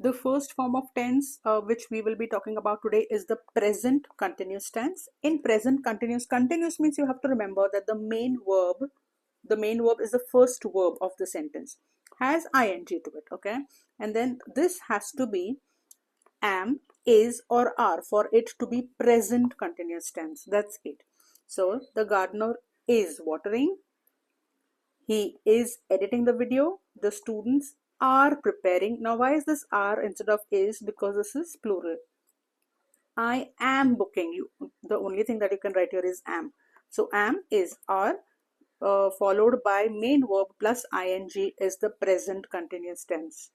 The first form of tense which we will be talking about today is the present continuous tense. In present continuous means you have to remember that the main verb is the first verb of the sentence, has ing to it, okay? And then this has to be am, is or are for it to be present continuous tense. That's it. So the gardener is watering, he is editing the video, the students are preparing. Now why is this are instead of is? Because this is plural. I am booking you. The only thing that you can write here is am. So am, is, are followed by main verb plus ing is the present continuous tense.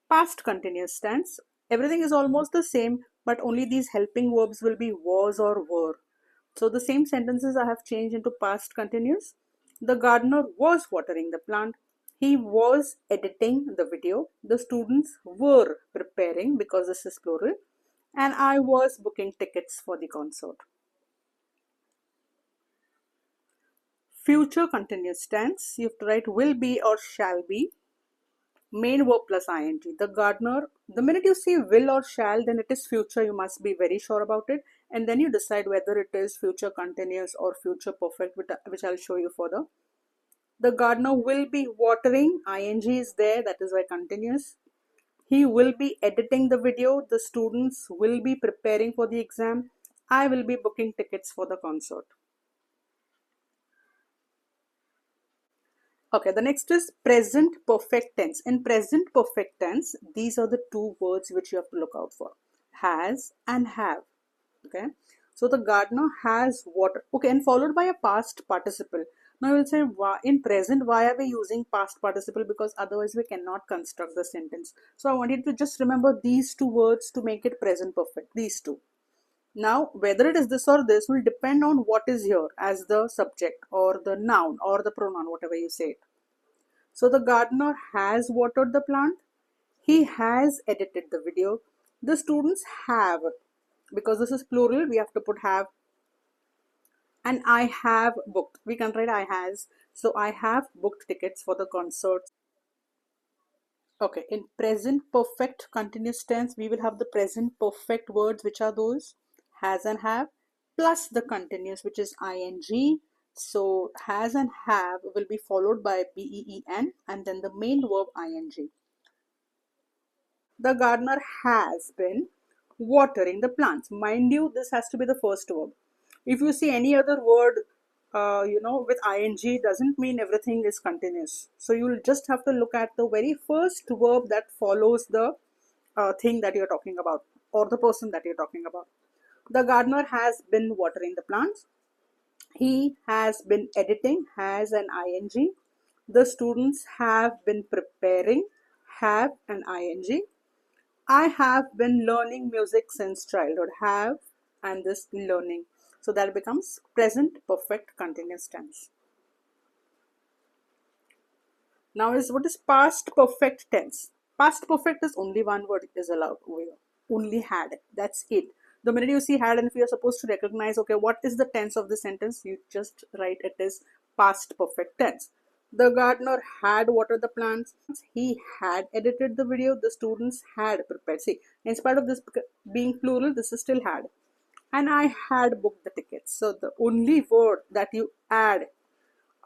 Past continuous tense, everything is almost the same, but only these helping verbs will be was or were. So the same sentences I have changed into past continuous. The gardener was watering the plant. He was editing the video. The students were preparing, because this is plural. And I was booking tickets for the concert. Future continuous tense, you have to write will be or shall be. Main verb plus ing. The gardener, the minute you see will or shall, then it is future. You must be very sure about it. And then you decide whether it is future continuous or future perfect, which I'll show you further. The gardener will be watering. Ing is there. That is why continuous. He will be editing the video. The students will be preparing for the exam. I will be booking tickets for the concert. Okay, the next is present perfect tense. In present perfect tense, these are the two words which you have to look out for. Has and have. Okay. So the gardener has water. Okay, and followed by a past participle. Now you will say, in present, why are we using past participle? Because otherwise we cannot construct the sentence. So I want you to just remember these two words to make it present perfect. These two. Now, whether it is this or this will depend on what is here as the subject or the noun or the pronoun, whatever you say it. So the gardener has watered the plant. He has edited the video. The students have, because this is plural, we have to put have. And I have booked. We can write I has. So I have booked tickets for the concert. Okay, in present perfect continuous tense, we will have the present perfect words, which are those has and have, plus the continuous, which is ing. So has and have will be followed by been and then the main verb ing. The gardener has been watering the plants. Mind you, this has to be the first verb. If you see any other word, with ing, doesn't mean everything is continuous. So you'll just have to look at the very first verb that follows the thing that you're talking about or the person that you're talking about. The gardener has been watering the plants. He has been editing, has an ing. The students have been preparing, have an ing. I have been learning music since childhood. Have and this learning. So that becomes present perfect continuous tense. Now is what is past perfect tense? Past perfect is only one word is allowed over here. Only had. That's it. The minute you see had and if you are supposed to recognize, okay, what is the tense of the sentence, you just write it is past perfect tense. The gardener had watered the plants. He had edited the video. The students had prepared. See, in spite of this being plural, this is still had. And I had booked the tickets. So the only word that you add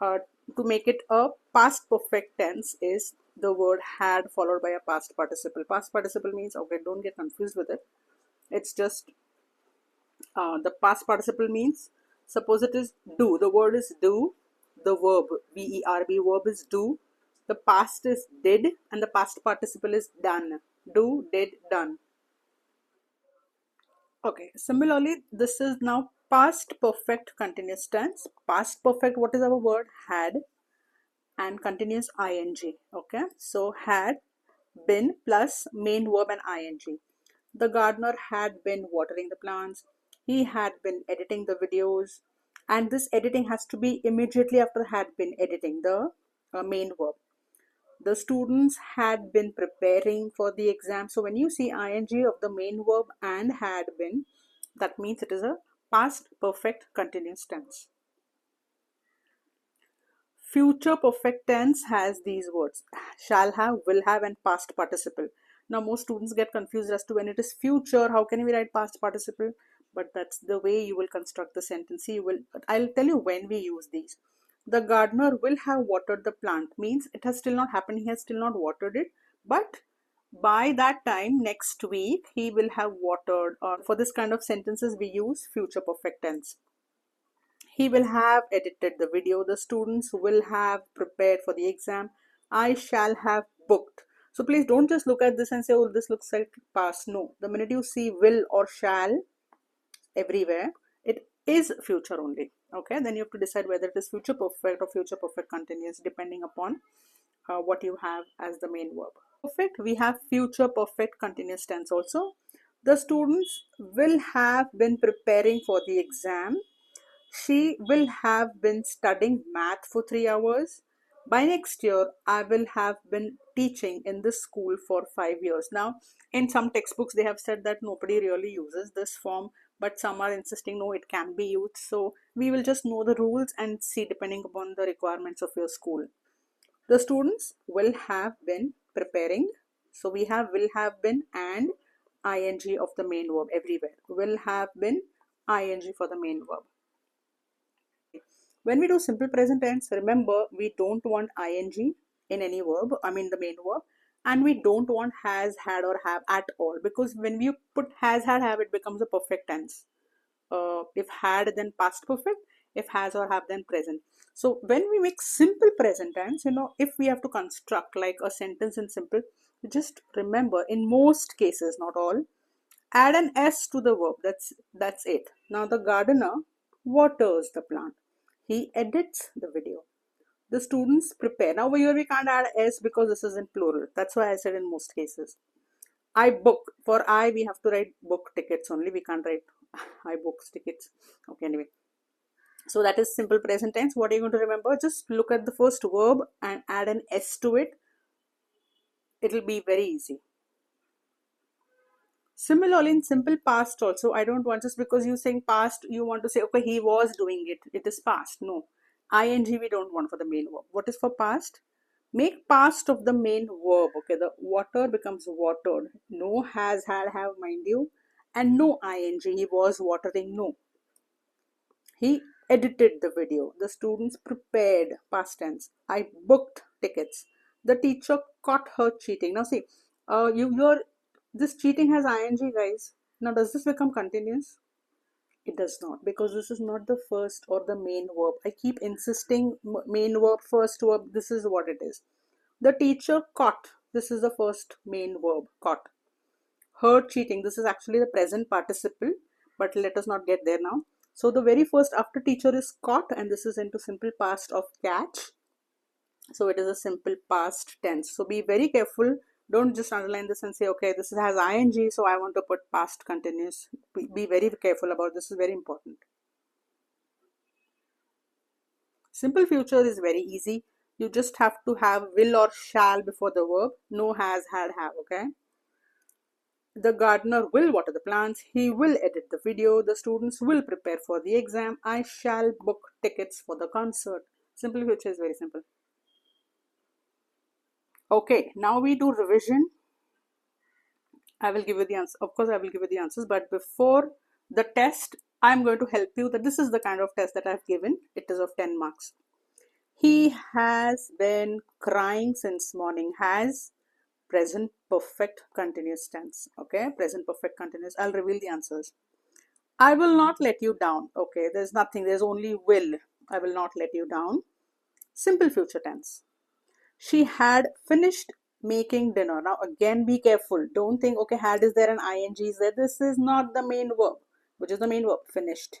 uh, to make it a past perfect tense is the word had followed by a past participle. Past participle means, okay, don't get confused with it. It's just the past participle means, suppose it is do. The word is do. The verb, verb, verb is do. The past is did and the past participle is done. Do, did, done. Okay, similarly, this is now past perfect continuous tense. Past perfect, what is our word? Had and continuous ing. Okay, so had been plus main verb and ing. The gardener had been watering the plants. He had been editing the videos. And this editing has to be immediately after had been editing the main verb. The students had been preparing for the exam. So when you see ing of the main verb and had been, that means it is a past perfect continuous tense. Future perfect tense has these words: shall have, will have, and past participle. Now, most students get confused as to when it is future, how can we write past participle? But that's the way you will construct the sentence. I'll tell you when we use these. The gardener will have watered the plant means it has still not happened, he has still not watered it, but by that time next week he will have watered. Or for this kind of sentences we use future perfect tense. He will have edited the video. The students will have prepared for the exam. I shall have booked. So please don't just look at this and say, oh, this looks like past. No, the minute you see will or shall everywhere, it is future only. Okay, then you have to decide whether it is future perfect or future perfect continuous depending upon what you have as the main verb. Perfect, we have future perfect continuous tense also. The students will have been preparing for the exam. She will have been studying math for 3 hours. By next year, I will have been teaching in this school for 5 years. Now, in some textbooks, they have said that nobody really uses this form, but some are insisting no, it can be used. So, we will just know the rules and see depending upon the requirements of your school. The students will have been preparing. So, we have will have been and ing of the main verb everywhere. Will have been ing for the main verb. When we do simple present tense, remember we don't want ing in any verb, I mean the main verb, and we don't want has, had, or have at all, because when we put has, had, have, it becomes a perfect tense. If had, then past perfect. If has or have, then present. So when we make simple present tense, if we have to construct like a sentence in simple, just remember in most cases, not all, add an s to the verb. That's it. Now the gardener waters the plant. He edits the video. The students prepare. Now here we can't add s because this is in plural. That's why I said in most cases. I book. For I we have to write book tickets only. We can't write I books tickets. Okay, anyway. So that is simple present tense. What are you going to remember? Just look at the first verb and add an s to it. It'll be very easy. Similarly, in simple past also, I don't want, just because you're saying past, you want to say, okay, he was doing it. It is past. No. ing we don't want for the main verb. What is for past? Make past of the main verb. Okay, the water becomes watered. No has, had, have, mind you. And no ing. He was watering. No. He edited the video. The students prepared, past tense. I booked tickets. The teacher caught her cheating. Now see, this cheating has ing, guys. Now does this become continuous? It does not, because this is not the first or the main verb. I keep insisting main verb, first verb. This is what it is. The teacher caught. This is the first main verb, caught. Her cheating. This is actually the present participle, but let us not get there now. So the very first after teacher is caught, and this is into simple past of catch. So it is a simple past tense. So be very careful. Don't just underline this and say, okay, this has ing, so I want to put past continuous. Be very careful about this. Is very important. Simple future is very easy. You just have to have will or shall before the verb. No has, had, have. Okay. The gardener will water the plants. He will edit the video. The students will prepare for the exam. I shall book tickets for the concert. Simple future is very simple. Okay, now we do revision. I will give you the answer. Of course, I will give you the answers. But before the test, I'm going to help you that this is the kind of test that I've given. It is of 10 marks. He has been crying since morning. Has, present perfect continuous tense. Okay, present perfect continuous. I'll reveal the answers. I will not let you down. Okay, there's nothing. There's only will. I will not let you down. Simple future tense. She had finished making dinner. Now again, be careful. Don't think, okay, had is there and ing is there. This is not the main verb. Which is the main verb? Finished.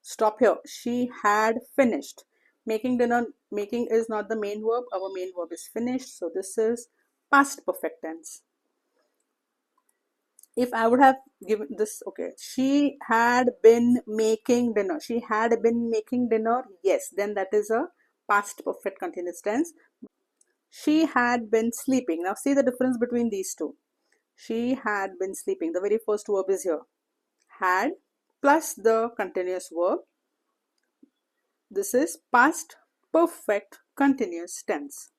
Stop here. She had finished. Making dinner, making is not the main verb. Our main verb is finished. So this is past perfect tense. If I would have given this, okay, she had been making dinner. She had been making dinner. Yes, then that is a past perfect continuous tense. She had been sleeping. Now see the difference between these two. She had been sleeping. The very first verb is here. Had plus the continuous verb. This is past perfect continuous tense.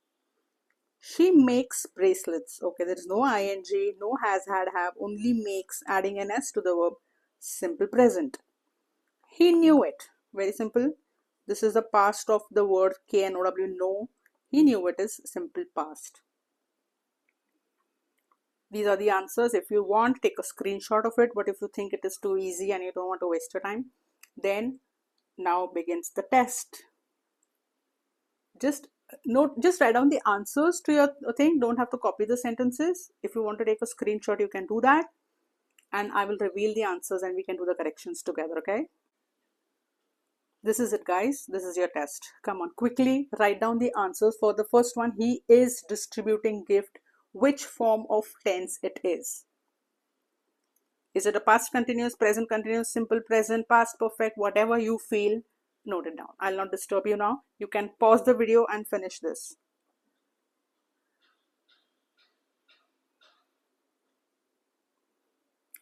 She makes bracelets. Okay, there is no ing, no has, had, have, only makes, adding an s to the verb. Simple present. He knew it. Very simple. This is the past of the word know. Know. He knew it is simple past. These are the answers. If you want, take a screenshot of it. But if you think it is too easy and you don't want to waste your time, then now begins the test. Just write down the answers to your thing. Don't have to copy the sentences. If you want to take a screenshot, you can do that. And I will reveal the answers and we can do the corrections together, okay? This is it, guys. This is your test. Come on, quickly write down the answers for the first one. He is distributing gift. Which form of tense it is? Is it a past continuous, present continuous, simple present, past perfect, whatever you feel, note it down. I'll not disturb you now. You can pause the video and finish this.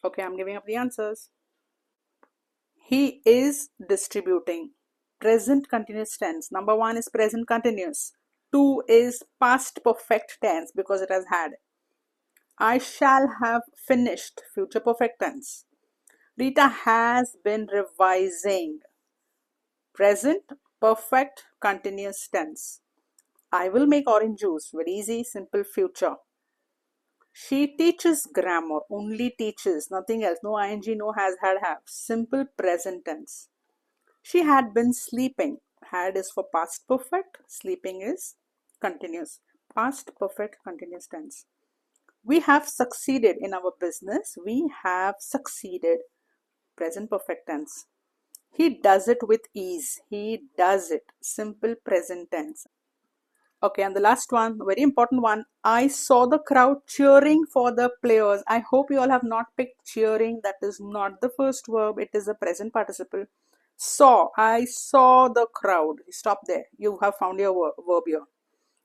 Okay, I'm giving up the answers. He is distributing. Present continuous tense. Number one is present continuous. Two is past perfect tense because it has had. I shall have finished, future perfect tense. Rita has been revising. Present perfect continuous tense. I will make orange juice. Very easy, simple future. She teaches grammar, only teaches, nothing else. No ing, no has, had, have. Simple present tense. She had been sleeping. Had is for past perfect, sleeping is continuous. Past perfect continuous tense. We have succeeded in our business. We have succeeded. Present perfect tense. He does it with ease. He does it. Simple present tense. Okay, and the last one, very important one. I saw the crowd cheering for the players. I hope you all have not picked cheering. That is not the first verb. It is a present participle. Saw. I saw the crowd. Stop there. You have found your verb here.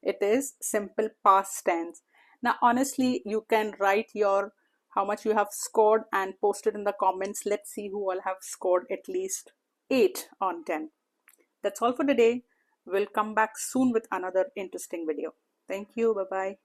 It is simple past tense. Now, honestly, you can write your how much you have scored and post it in the comments. Let's see who all have scored at least 8 on 10. That's all for today. We'll come back soon with another interesting video. Thank you. Bye-bye.